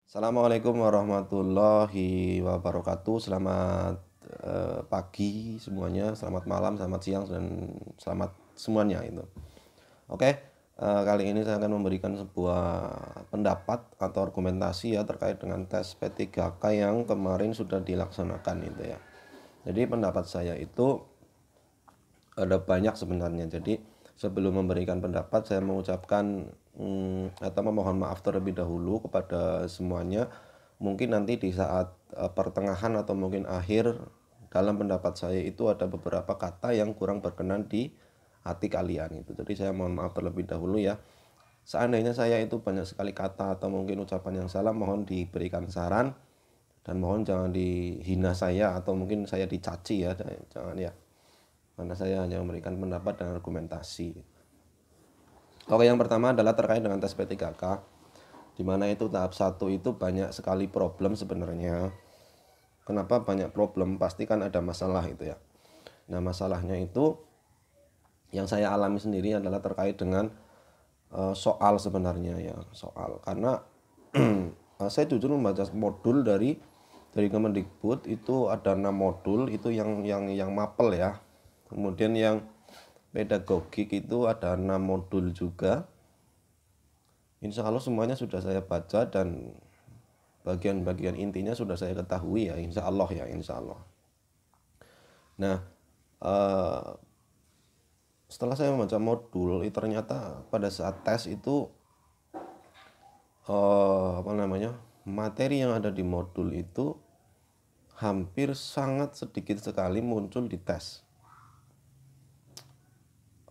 Assalamualaikum warahmatullahi wabarakatuh. Selamat pagi semuanya, selamat malam, selamat siang, dan selamat semuanya itu. Oke, kali ini saya akan memberikan sebuah pendapat atau argumentasi ya terkait dengan tes P3K yang kemarin sudah dilaksanakan itu ya. Jadi pendapat saya itu ada banyak sebenarnya. Jadi sebelum memberikan pendapat saya mengucapkan atau memohon maaf terlebih dahulu kepada semuanya. Mungkin nanti di saat pertengahan atau mungkin akhir dalam pendapat saya itu ada beberapa kata yang kurang berkenan di hati kalian itu. Jadi saya mohon maaf terlebih dahulu ya. Seandainya saya itu banyak sekali kata atau mungkin ucapan yang salah, mohon diberikan saran dan mohon jangan dihina saya atau mungkin saya dicaci ya, jangan ya, karena saya hanya memberikan pendapat dan argumentasi. Oke, yang pertama adalah terkait dengan tes P3K, di mana itu tahap 1 itu banyak sekali problem sebenarnya. Kenapa banyak problem? Pasti kan ada masalah itu ya. Nah, masalahnya itu yang saya alami sendiri adalah terkait dengan soal sebenarnya ya, soal. Karena saya jujur membaca modul dari Kemendikbud itu ada 6 modul itu yang mapel ya. Kemudian yang pedagogik itu ada 6 modul juga. Insya Allah semuanya sudah saya baca dan bagian-bagian intinya sudah saya ketahui ya, insya Allah ya, insya Allah. Nah, setelah saya membaca modul, ternyata pada saat tes itu materi yang ada di modul itu hampir sangat sedikit sekali muncul di tes.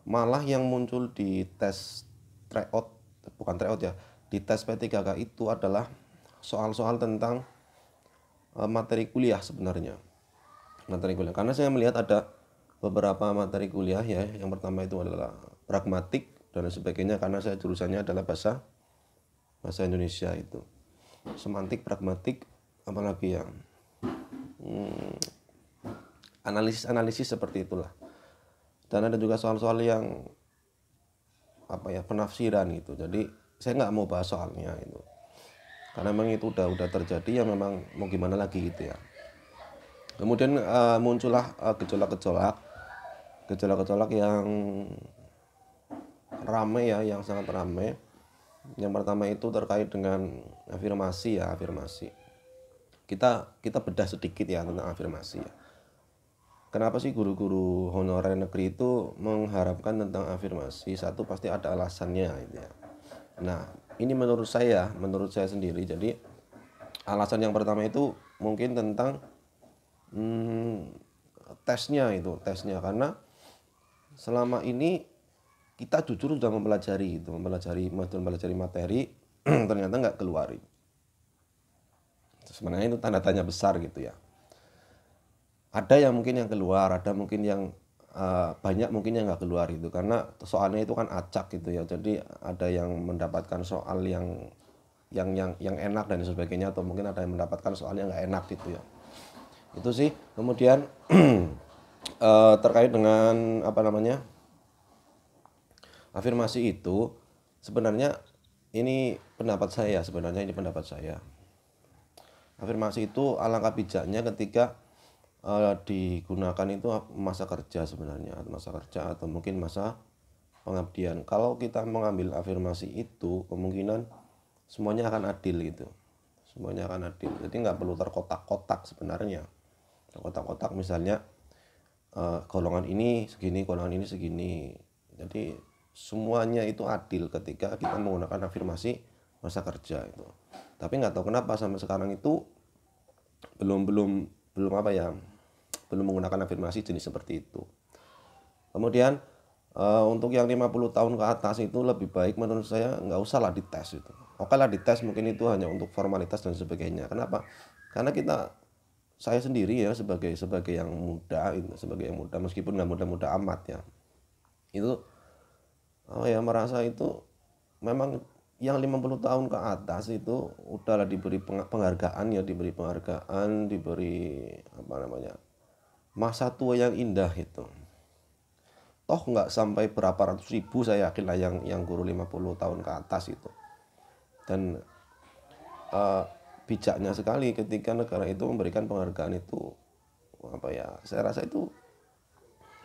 Malah yang muncul di tes tryout, bukan tryout ya, di tes P3K itu adalah soal-soal tentang materi kuliah sebenarnya. Materi kuliah. Karena saya melihat ada beberapa materi kuliah ya. Yang pertama itu adalah pragmatik dan sebagainya, karena saya jurusannya adalah bahasa Indonesia itu. Semantik, pragmatik, apalagi yang analisis seperti itulah. Dan ada juga soal-soal yang penafsiran gitu. Jadi saya nggak mau bahas soalnya itu, karena memang itu udah terjadi ya, memang mau gimana lagi gitu ya. Kemudian muncullah gejolak-gejolak yang ramai ya, yang sangat ramai. Yang pertama itu terkait dengan afirmasi ya, afirmasi. Kita bedah sedikit ya tentang afirmasi ya. Kenapa sih guru-guru honorer negeri itu mengharapkan tentang afirmasi? Satu, pasti ada alasannya gitu ya. Nah, ini menurut saya sendiri. Jadi alasan yang pertama itu mungkin tentang tesnya, karena selama ini kita jujur sudah mempelajari materi ternyata nggak keluar. Sebenarnya itu tanda tanya besar gitu ya. Ada yang mungkin yang keluar, ada mungkin yang banyak mungkin yang nggak keluar itu, karena soalnya itu kan acak gitu ya. Jadi ada yang mendapatkan soal yang enak dan sebagainya, atau mungkin ada yang mendapatkan soal yang nggak enak gitu ya. Itu sih. Kemudian terkait dengan afirmasi itu, sebenarnya ini pendapat saya. Afirmasi itu alangkah bijaknya ketika digunakan itu masa kerja sebenarnya, masa kerja atau mungkin masa pengabdian. Kalau kita mengambil afirmasi itu, kemungkinan semuanya akan adil gitu, semuanya akan adil. Jadi nggak perlu terkotak-kotak sebenarnya. Terkotak-kotak misalnya golongan ini segini, golongan ini segini. Jadi semuanya itu adil ketika kita menggunakan afirmasi masa kerja itu. Tapi nggak tahu kenapa sampai sekarang itu belum menggunakan afirmasi jenis seperti itu. Kemudian untuk yang 50 tahun ke atas itu lebih baik menurut saya nggak usah lah dites itu. Oke lah dites, mungkin itu hanya untuk formalitas dan sebagainya. Kenapa? Karena saya sendiri ya sebagai yang muda meskipun nggak muda-muda amat ya, itu merasa itu memang yang 50 tahun ke atas itu udahlah diberi penghargaan, diberi masa tua yang indah itu. Toh nggak sampai berapa ratus ribu saya yakin lah yang guru 50 tahun ke atas itu. Dan bijaknya sekali ketika negara itu memberikan penghargaan itu. Apa ya, saya rasa itu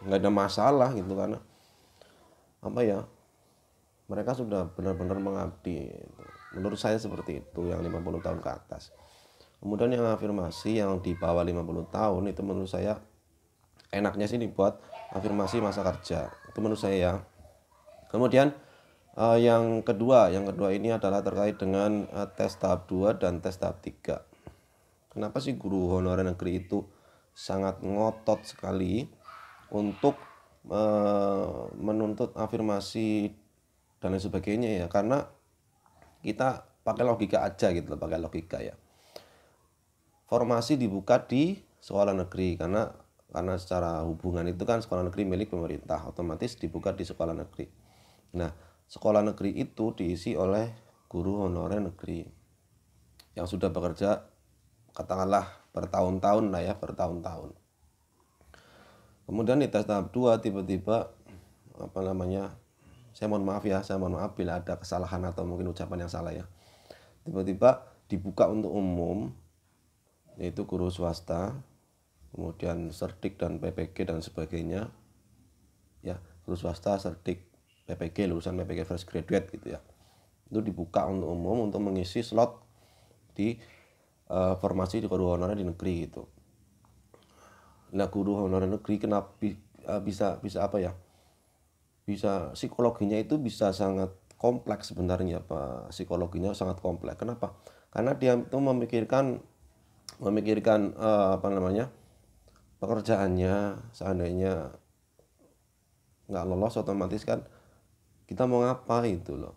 nggak ada masalah gitu, karena apa ya, mereka sudah benar-benar mengabdi gitu. Menurut saya seperti itu, yang 50 tahun ke atas. Kemudian yang afirmasi yang di bawah 50 tahun itu menurut saya enaknya sih dibuat afirmasi masa kerja, itu menurut saya ya. Kemudian yang kedua ini adalah terkait dengan tes tahap 2 dan tes tahap 3. Kenapa sih guru honorer negeri itu sangat ngotot sekali untuk menuntut afirmasi dan lain sebagainya ya? Karena kita pakai logika aja gitu, pakai logika ya. Formasi dibuka di sekolah negeri karena secara hubungan itu kan sekolah negeri milik pemerintah, otomatis dibuka di sekolah negeri. Nah, sekolah negeri itu diisi oleh guru honorer negeri yang sudah bekerja katakanlah bertahun-tahun lah ya, bertahun-tahun. Kemudian di tes tahap 2 tiba-tiba saya mohon maaf bila ada kesalahan atau mungkin ucapan yang salah ya. Tiba-tiba dibuka untuk umum, yaitu guru swasta, kemudian Serdik dan PPG dan sebagainya. Ya, guru swasta, Serdik, PPG, lulusan PPG fresh graduate gitu ya. Itu dibuka untuk umum untuk mengisi slot di formasi di guru honorer di negeri gitu. Nah, guru honorer negeri kenapa bisa apa ya? Bisa psikologinya itu bisa sangat kompleks sebenarnya, Pak. Psikologinya sangat kompleks. Kenapa? Karena dia itu memikirkan pekerjaannya. Seandainya nggak lolos, otomatis kan kita mau ngapa itu loh.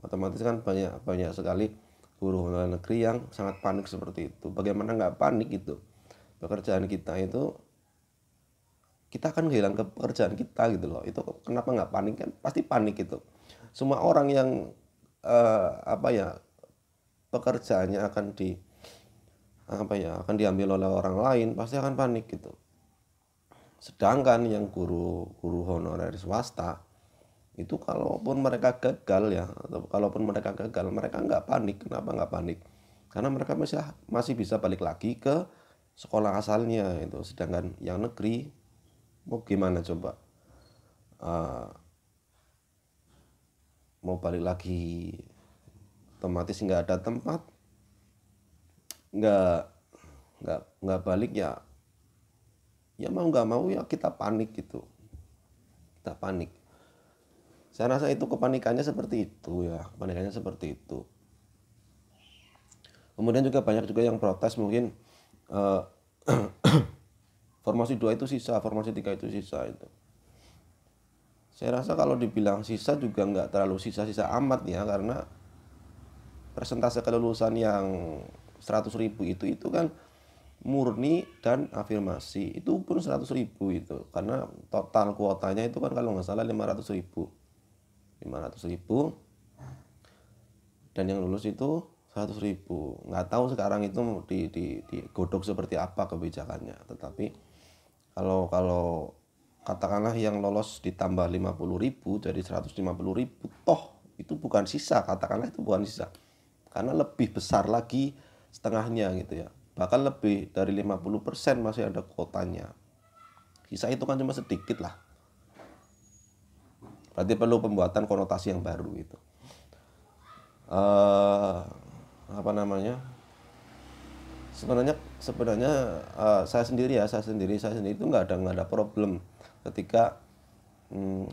Otomatis kan banyak sekali guru honorer negeri yang sangat panik seperti itu. Bagaimana nggak panik gitu? Pekerjaan kita itu, kita akan kehilangan pekerjaan kita gitu loh. Itu kenapa nggak panik? Kan pasti panik gitu. Semua orang yang pekerjaannya akan diambil oleh orang lain pasti akan panik gitu. Sedangkan yang guru honorer swasta itu kalaupun mereka gagal ya, atau kalaupun mereka gagal, mereka nggak panik. Kenapa nggak panik? Karena mereka masih bisa balik lagi ke sekolah asalnya itu. Sedangkan yang negeri mau gimana coba? Mau balik lagi, otomatis nggak ada tempat, nggak balik ya mau nggak mau ya kita panik gitu, kita panik. Saya rasa itu kepanikannya seperti itu ya, kepanikannya seperti itu. Kemudian juga banyak juga yang protes mungkin formasi 2 itu sisa, formasi 3 itu sisa itu. Saya rasa kalau dibilang sisa juga nggak terlalu sisa-sisa amat ya, karena persentase kelulusan yang 100.000 itu kan murni dan afirmasi, itu pun 100.000 itu, karena total kuotanya itu kan kalau nggak salah 500.000 dan yang lulus itu 100.000. Nggak tahu sekarang itu digodok seperti apa kebijakannya, tetapi kalau katakanlah yang lolos ditambah 50.000 jadi 150.000, toh itu bukan sisa, katakanlah itu bukan sisa, karena lebih besar lagi setengahnya gitu ya, bahkan lebih dari 50% masih ada kuotanya. Sisa itu kan cuma sedikit lah, berarti perlu pembuatan konotasi yang baru gitu. Sebenarnya saya sendiri itu nggak ada problem ketika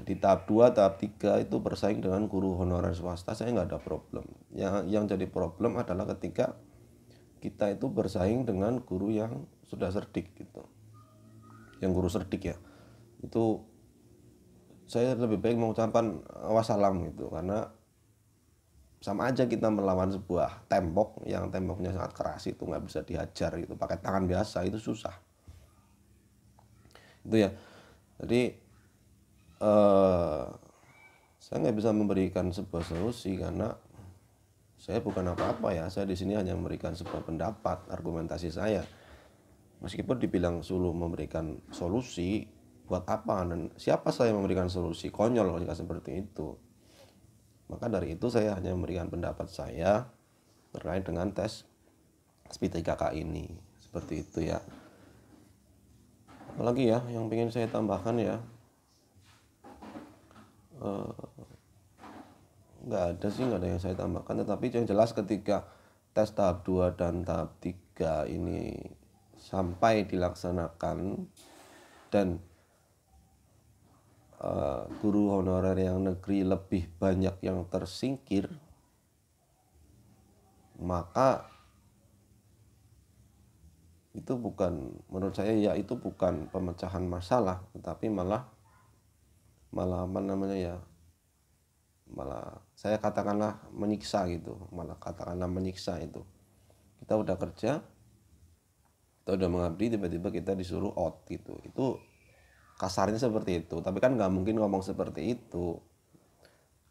di tahap 2, tahap 3 itu bersaing dengan guru honorer swasta. Saya nggak ada problem. Yang jadi problem adalah ketika kita itu bersaing dengan guru yang sudah serdik gitu. Yang guru serdik ya, itu saya lebih baik mengucapkan wassalam gitu, karena sama aja kita melawan sebuah tembok yang temboknya sangat keras, itu nggak bisa dihajar gitu pakai tangan biasa, itu susah itu ya. Jadi saya nggak bisa memberikan sebuah solusi karena saya bukan apa-apa ya. Saya di sini hanya memberikan sebuah pendapat, argumentasi saya. Meskipun dibilang suruh memberikan solusi, buat apa dan siapa saya memberikan solusi? Konyol jika seperti itu. Maka dari itu saya hanya memberikan pendapat saya terkait dengan tes SP3K ini. Seperti itu ya. Apalagi ya yang ingin saya tambahkan ya, nggak ada sih, nggak ada yang saya tambahkan. Tetapi yang jelas ketika tes tahap 2 dan tahap 3 ini sampai dilaksanakan dan guru honorer yang negeri lebih banyak yang tersingkir, maka itu bukan, menurut saya ya, itu bukan pemecahan masalah, tetapi malah apa namanya ya, malah saya katakanlah menyiksa gitu, malah katakanlah menyiksa itu. Kita udah kerja, kita udah mengabdi, tiba-tiba kita disuruh out gitu. Itu kasarnya seperti itu, tapi kan nggak mungkin ngomong seperti itu,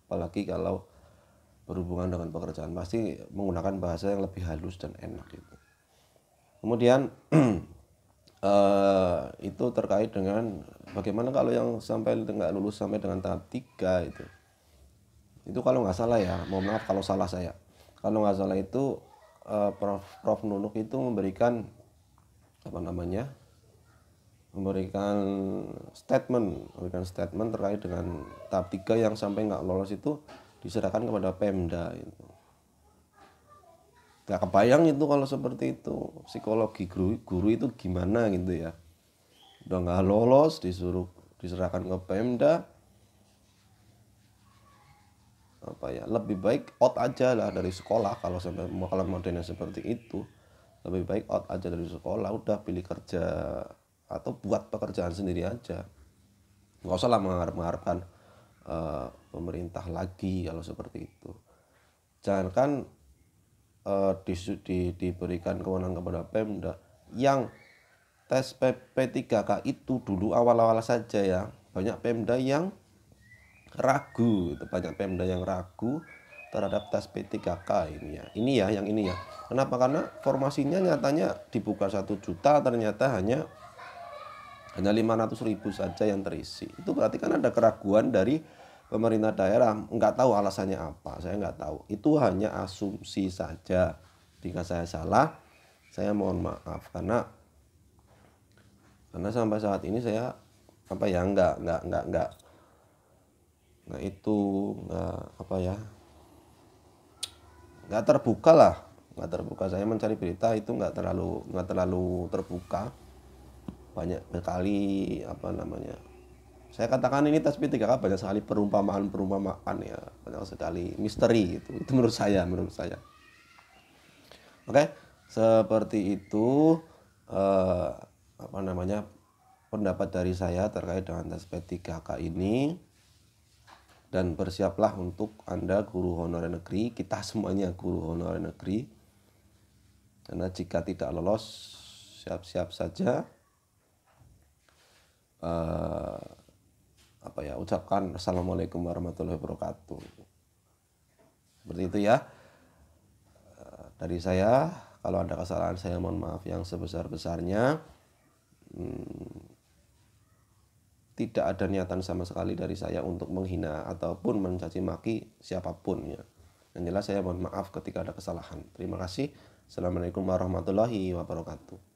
apalagi kalau berhubungan dengan pekerjaan, pasti menggunakan bahasa yang lebih halus dan enak gitu. Kemudian itu terkait dengan bagaimana kalau yang sampai nggak lulus sampai dengan tahap 3 itu kalau nggak salah ya, mohon maaf kalau salah saya, kalau nggak salah itu Prof Nunuk itu memberikan apa namanya, memberikan statement terkait dengan tahap 3 yang sampai nggak lolos itu diserahkan kepada Pemda itu. Nggak kebayang itu kalau seperti itu, psikologi guru itu gimana gitu ya, udah nggak lolos diserahkan ke Pemda, apa ya, lebih baik out aja lah dari sekolah. Kalau sampai kalau modelnya seperti itu, lebih baik out aja dari sekolah, udah pilih kerja atau buat pekerjaan sendiri aja, nggak usah lah mengharapkan pemerintah lagi kalau seperti itu. Jangankan diberikan kewenangan kepada Pemda, yang tes P3K itu dulu awal-awal saja ya, banyak Pemda yang ragu, itu banyak Pemda yang ragu terhadap tes P3K ini ya, yang ini ya. Kenapa? Karena formasinya nyatanya dibuka 1 juta, ternyata hanya 500.000 saja yang terisi. Itu berarti kan ada keraguan dari pemerintah daerah, nggak tahu alasannya apa, saya nggak tahu. Itu hanya asumsi saja. Jika saya salah, saya mohon maaf, karena sampai saat ini saya apa ya, nggak itu nggak apa ya, nggak terbuka. Saya mencari berita itu nggak terlalu terbuka. Banyak sekali apa namanya, saya katakan ini tes P3K banyak sekali perumpamaan ya, banyak sekali misteri gitu. Itu menurut saya. Oke, seperti itu apa namanya, pendapat dari saya terkait dengan tes P3K ini. Dan bersiaplah untuk Anda guru honorer negeri, kita semuanya guru honorer negeri, karena jika tidak lolos, siap-siap saja ucapkan assalamualaikum warahmatullahi wabarakatuh. Seperti itu ya dari saya. Kalau ada kesalahan, saya mohon maaf yang sebesar-besarnya. Tidak ada niatan sama sekali dari saya untuk menghina ataupun mencaci maki siapapun ya. Yang jelas saya mohon maaf ketika ada kesalahan. Terima kasih. Assalamualaikum warahmatullahi wabarakatuh.